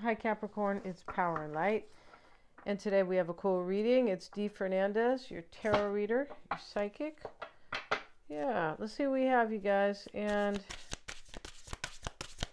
Hi Capricorn, it's Power and Light. And today we have a cool reading. It's Dee Fernandez, your tarot reader, your psychic. Yeah, let's see what we have, you guys. And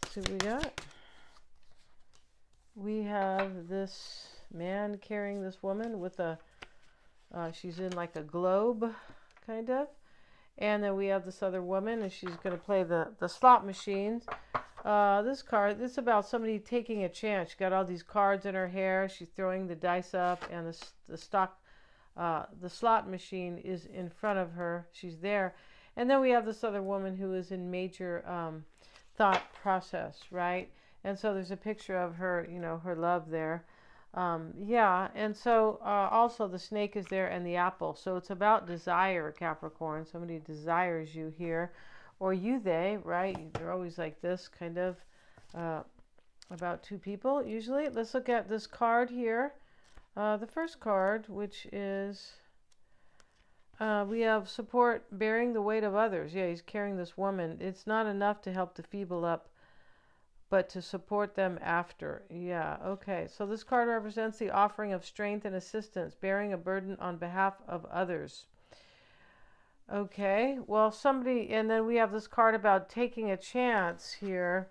let's see what we got. We have this man carrying this woman with a, she's in like a globe, kind of. And then we have this other woman, and she's going to play the slot machines. This card, this is about somebody taking a chance. She got all these cards in her hair. She's throwing the dice up, and the slot machine is in front of her. She's there. And then we have this other woman who is in major thought process, right? And so there's a picture of her, you know, her love there. Yeah, and so also the snake is there and the apple. So it's about desire, Capricorn. Somebody desires you here. Or you, they, right? They're always like this, kind of about two people, usually. Let's look at this card here. The first card, which is, we have support, bearing the weight of others. Yeah, he's carrying this woman. It's not enough to help the feeble up, but to support them after. Yeah, okay. So this card represents the offering of strength and assistance, bearing a burden on behalf of others. Okay, well, somebody, and then we have this card about taking a chance here.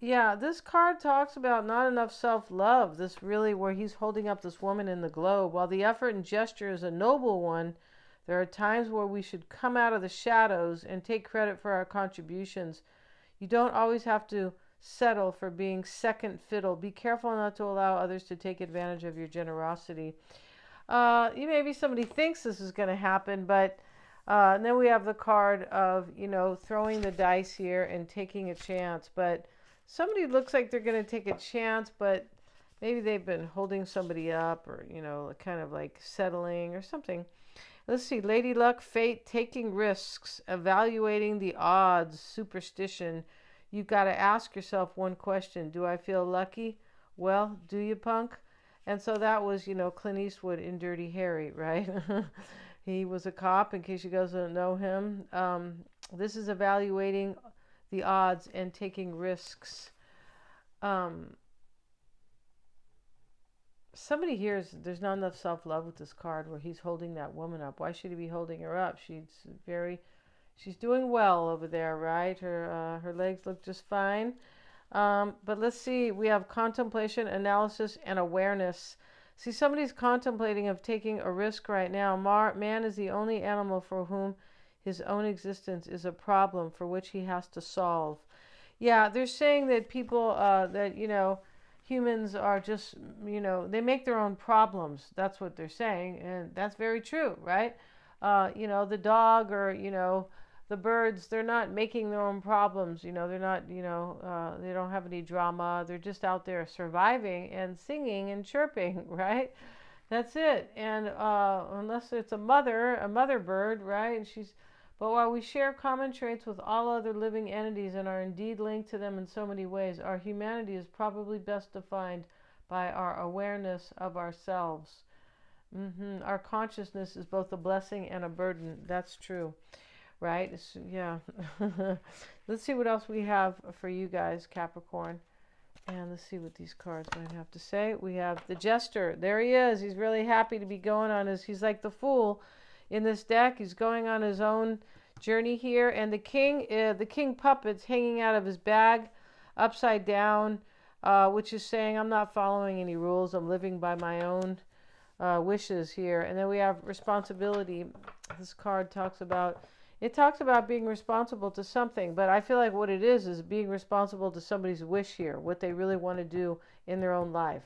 Yeah, this card talks about not enough self-love. This really, where he's holding up this woman in the globe. While the effort and gesture is a noble one, there are times where we should come out of the shadows and take credit for our contributions. You don't always have to settle for being second fiddle. Be careful not to allow others to take advantage of your generosity. Maybe somebody thinks this is going to happen, but and then we have the card of, you know, throwing the dice here and taking a chance. But somebody looks like they're going to take a chance, but maybe they've been holding somebody up, or, you know, kind of like settling or something. Let's see, Lady Luck, fate, taking risks, evaluating the odds, superstition. You've got to ask yourself one question. Do I feel lucky? Well, do you, punk? And so that was, you know, Clint Eastwood in Dirty Harry, right? He was a cop, in case you guys don't know him. This is evaluating the odds and taking risks. Somebody here is, there's not enough self-love with this card where he's holding that woman up. Why should he be holding her up? She's doing well over there, right? Her legs look just fine. But let's see, we have contemplation, analysis, and awareness. See, somebody's contemplating of taking a risk right now. Man is the only animal for whom his own existence is a problem for which he has to solve. Yeah, they're saying that people, that, you know, humans are just, you know, they make their own problems. That's what they're saying. And that's very true, right? You know, the dog, or, you know, the birds, they're not making their own problems. You know, they're not, you know, they don't have any drama. They're just out there surviving and singing and chirping, right? That's it. And unless it's a mother bird, right? And but while we share common traits with all other living entities and are indeed linked to them in so many ways, our humanity is probably best defined by our awareness of ourselves. Our consciousness is both a blessing and a burden. That's true. Right? Yeah. Let's see what else we have for you guys, Capricorn. And let's see what these cards might have to say. We have the Jester. There he is. He's really happy to be going on he's like the Fool in this deck. He's going on his own journey here. And the king puppet's hanging out of his bag upside down, which is saying, I'm not following any rules. I'm living by my own wishes here. And then we have responsibility. This card talks about being responsible to something, but I feel like what it is being responsible to somebody's wish here, what they really want to do in their own life.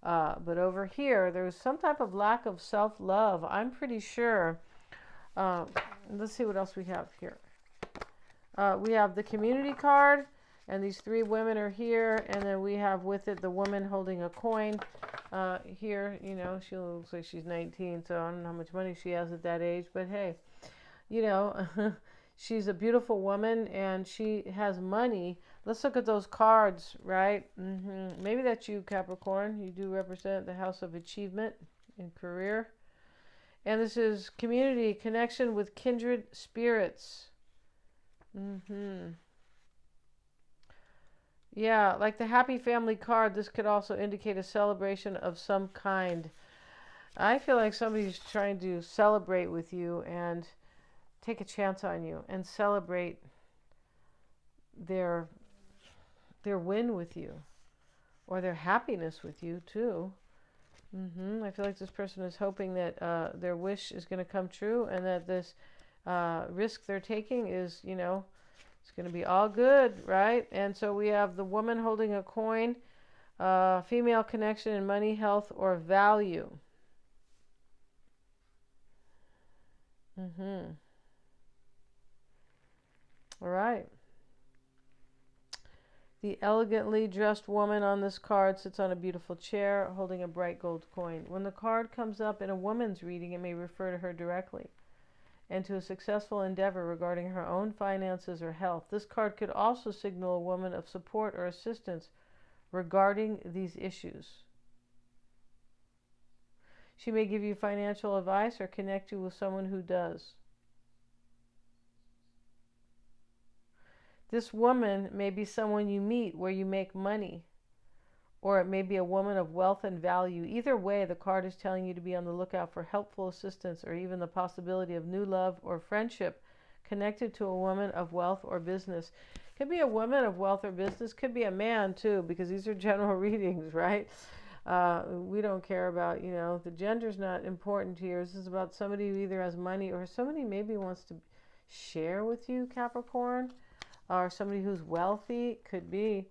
But over here, there's some type of lack of self-love, I'm pretty sure. Let's see what else we have here. We have the community card, and these three women are here, and then we have with it the woman holding a coin. Here, you know, she looks like she's 19, so I don't know how much money she has at that age, but hey. You know, she's a beautiful woman and she has money. Let's look at those cards, right? Maybe that's you, Capricorn. You do represent the house of achievement in career. And this is community, connection with kindred spirits. Yeah, like the happy family card, this could also indicate a celebration of some kind. I feel like somebody's trying to celebrate with you and take a chance on you and celebrate their their win with you or their happiness with you too. I feel like this person is hoping that their wish is going to come true and that this risk they're taking is, it's going to be all good, right? And so we have the woman holding a coin, female connection in money, health, or value. Mm-hmm. All right. The elegantly dressed woman on this card sits on a beautiful chair holding a bright gold coin. When the card comes up in a woman's reading, it may refer to her directly and to a successful endeavor regarding her own finances or health. This card could also signal a woman of support or assistance regarding these issues. She may give you financial advice or connect you with someone who does. This woman may be someone you meet where you make money, or it may be a woman of wealth and value. Either way, the card is telling you to be on the lookout for helpful assistance or even the possibility of new love or friendship connected to a woman of wealth or business. Could be a woman of wealth or business, could be a man too, because these are general readings, right? We don't care about, the gender's not important here. This is about somebody who either has money or somebody maybe wants to share with you, Capricorn, or somebody who's wealthy, could be.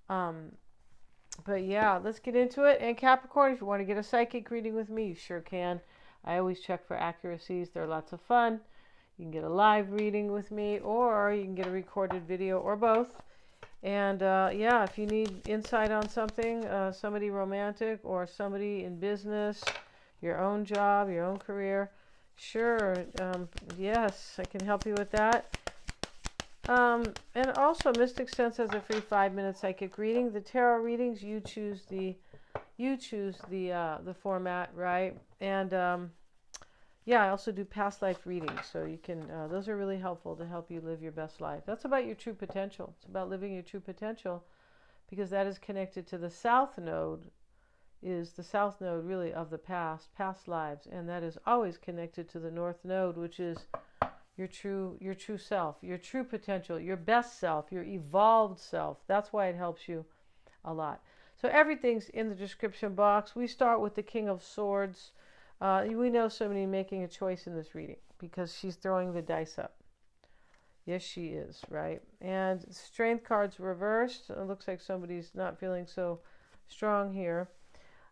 But yeah, let's get into it. And Capricorn, if you want to get a psychic reading with me, you sure can. I always check for accuracies. They're lots of fun. You can get a live reading with me, or you can get a recorded video, or both. And yeah, if you need insight on something, somebody romantic or somebody in business, your own job, your own career, sure, yes, I can help you with that. And also, Mystic Sense has a free 5-minute psychic reading. The tarot readings, you choose the format, right? And yeah, I also do past life readings, so you can. Those are really helpful to help you live your best life. That's about your true potential. It's about living your true potential, because that is connected to the South Node. Is the South Node really of the past lives, and that is always connected to the North Node, which is your true self, your true potential, your best self, your evolved self. That's why it helps you a lot. So everything's in the description box. We start with the King of Swords. We know somebody making a choice in this reading because she's throwing the dice up. Yes, she is, right? And Strength card's reversed. It looks like somebody's not feeling so strong here.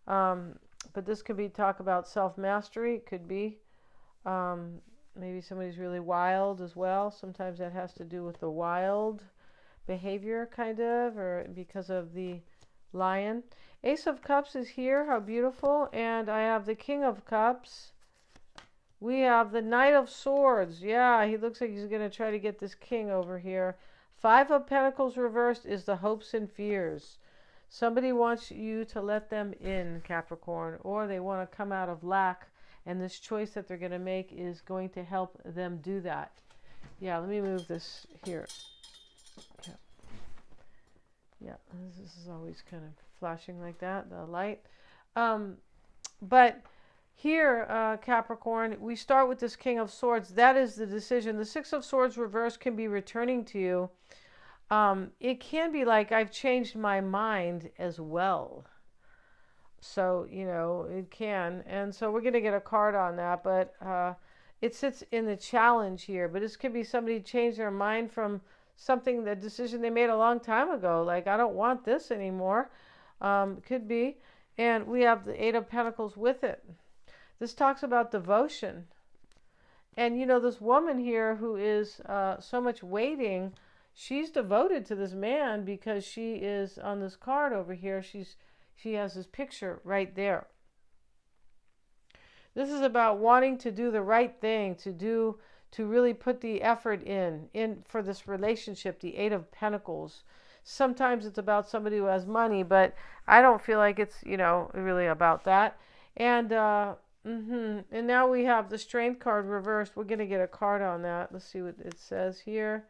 But this could be talk about self-mastery. It could be. Maybe somebody's really wild as well. Sometimes that has to do with the wild behavior, kind of, or because of the lion. Ace of Cups is here. How beautiful. And I have the King of Cups. We have the Knight of Swords. Yeah, he looks like he's going to try to get this king over here. Five of Pentacles reversed is the hopes and fears. Somebody wants you to let them in, Capricorn, or they want to come out of lack. And this choice that they're going to make is going to help them do that. Yeah, let me move this here. Yeah, this is always kind of flashing like that, the light. But here, Capricorn, we start with this King of Swords. That is the decision. The Six of Swords reverse can be returning to you. It can be like, I've changed my mind as well. So, it can. And so we're going to get a card on that. But it sits in the challenge here. But this could be somebody changed their mind from something, the decision they made a long time ago. Like, I don't want this anymore. Could be. And we have the Eight of Pentacles with it. This talks about devotion. And, this woman here who is so much waiting, she's devoted to this man because she is on this card over here. She has this picture right there. This is about wanting to do the right thing, to really put the effort in for this relationship, the Eight of Pentacles. Sometimes it's about somebody who has money, but I don't feel like it's, really about that. And and now we have the Strength card reversed. We're going to get a card on that. Let's see what it says here.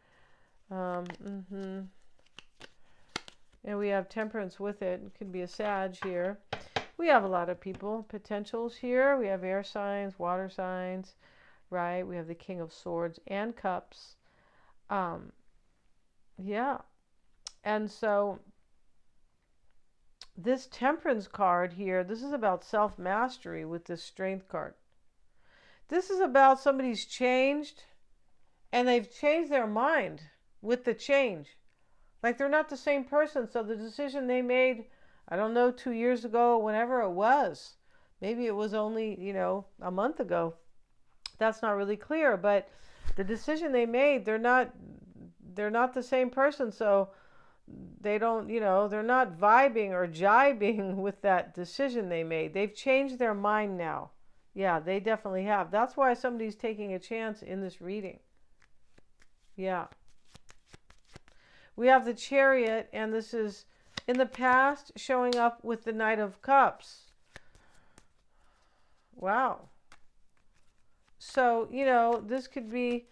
And we have Temperance with it. It could be a Sag here. We have a lot of people, potentials here. We have air signs, water signs, right? We have the King of Swords and Cups. Yeah. And so this Temperance card here, this is about self-mastery with this Strength card. This is about somebody's changed, and they've changed their mind with the change. Like they're not the same person. So the decision they made, I don't know, 2 years ago, whenever it was, maybe it was only, a month ago. That's not really clear. But the decision they made, they're not the same person. So they don't, they're not vibing or jibing with that decision they made. They've changed their mind now. Yeah, they definitely have. That's why somebody's taking a chance in this reading. Yeah. We have the Chariot, and this is in the past showing up with the Knight of Cups. Wow. So, this could be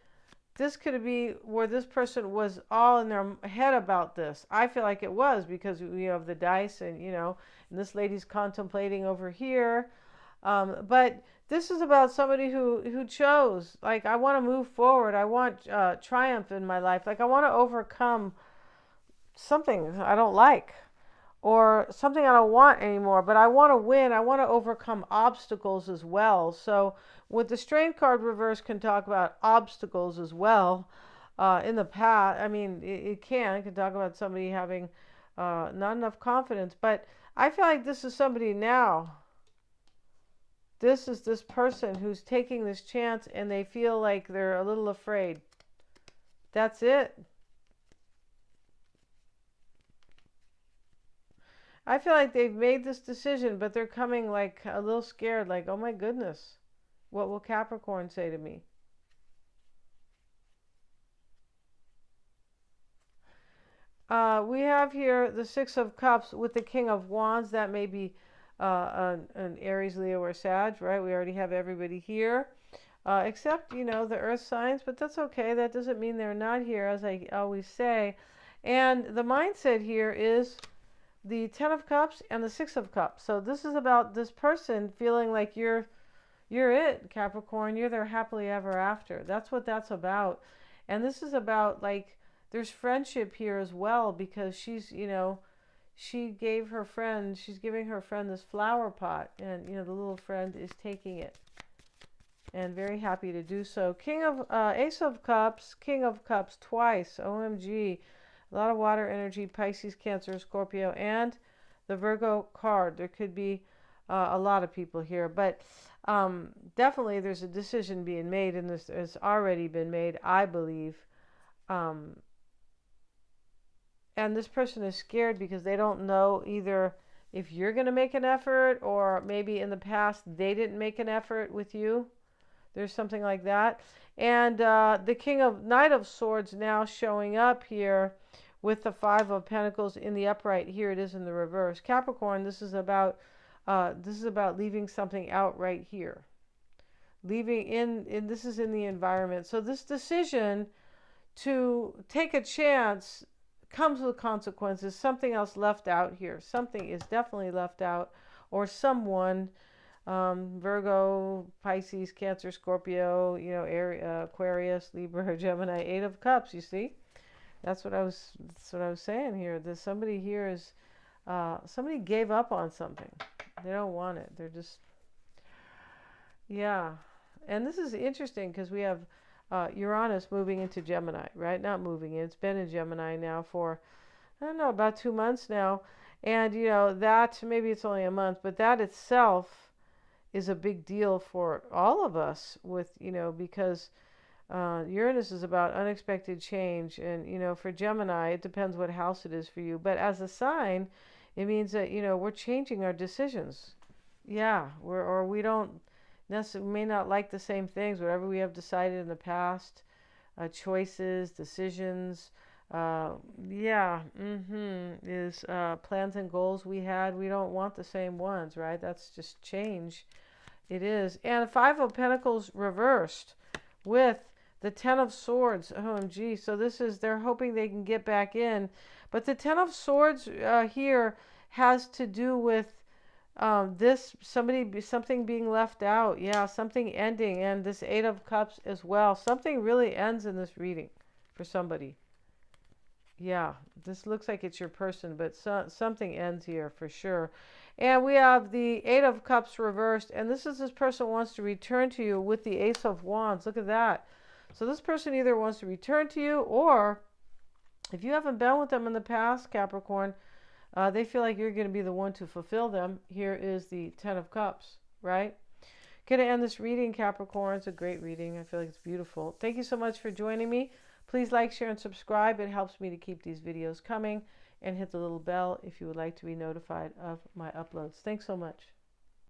where this person was all in their head about this. I feel like it was, because we have the dice, and and this lady's contemplating over here. But this is about somebody who chose, like, I want to move forward. I want triumph in my life. Like, I want to overcome something I don't like, or something I don't want anymore, but I want to win. I want to overcome obstacles as well. So with the Strength card reverse can talk about obstacles as well. In the past, I mean, it can talk about somebody having not enough confidence, but I feel like this is somebody now. This is this person who's taking this chance, and they feel like they're a little afraid. That's it. I feel like they've made this decision, but they're coming like a little scared, like, oh my goodness, what will Capricorn say to me? We have here the Six of Cups with the King of Wands. That may be an Aries, Leo, or Sag, right? We already have everybody here, except, the earth signs, but that's okay. That doesn't mean they're not here, as I always say. And the mindset here is the Ten of Cups and the Six of Cups. So this is about this person feeling like you're it, Capricorn. You're their happily ever after. That's what that's about. And this is about, like, there's friendship here as well, because she's, she's giving her friend this flower pot, and, the little friend is taking it, and very happy to do so. Ace of Cups, King of Cups twice. OMG. A lot of water energy, Pisces, Cancer, Scorpio, and the Virgo card. There could be a lot of people here, but definitely there's a decision being made, and this has already been made, I believe. And this person is scared because they don't know either if you're going to make an effort, or maybe in the past they didn't make an effort with you. There's something like that. And the Knight of Swords now showing up here with the Five of Pentacles in the upright. Here it is in the reverse. Capricorn, this is about leaving something out right here. Leaving in this is in the environment. So this decision to take a chance comes with consequences. Something else left out here. Something is definitely left out, or someone, Virgo, Pisces, Cancer, Scorpio, Aquarius, Libra, Gemini, Eight of Cups. You see, that's what I was saying here. There's somebody here is somebody gave up on something. They don't want it. They're just, yeah. And this is interesting because we have Uranus moving into Gemini, right? Not moving in. It's been in Gemini now for, I don't know, about 2 months now. And, that, maybe it's only a month, but that itself is a big deal for all of us with, because Uranus is about unexpected change. And, for Gemini, it depends what house it is for you. But as a sign, it means that, we're changing our decisions. Yeah, we don't necessarily, may not like the same things, whatever we have decided in the past, choices, decisions, is plans and goals we had. We don't want the same ones, right? That's just change. It is. And Five of Pentacles reversed with The Ten of Swords, OMG. So this is, they're hoping they can get back in. But the Ten of Swords here has to do with something being left out. Yeah, something ending. And this Eight of Cups as well. Something really ends in this reading for somebody. Yeah, this looks like it's your person, but something ends here for sure. And we have the Eight of Cups reversed. And this person wants to return to you with the Ace of Wands. Look at that. So this person either wants to return to you, or if you haven't been with them in the past, Capricorn, they feel like you're going to be the one to fulfill them. Here is the Ten of Cups, right? Going to end this reading, Capricorn. It's a great reading. I feel like it's beautiful. Thank you so much for joining me. Please like, share, and subscribe. It helps me to keep these videos coming. And hit the little bell if you would like to be notified of my uploads. Thanks so much.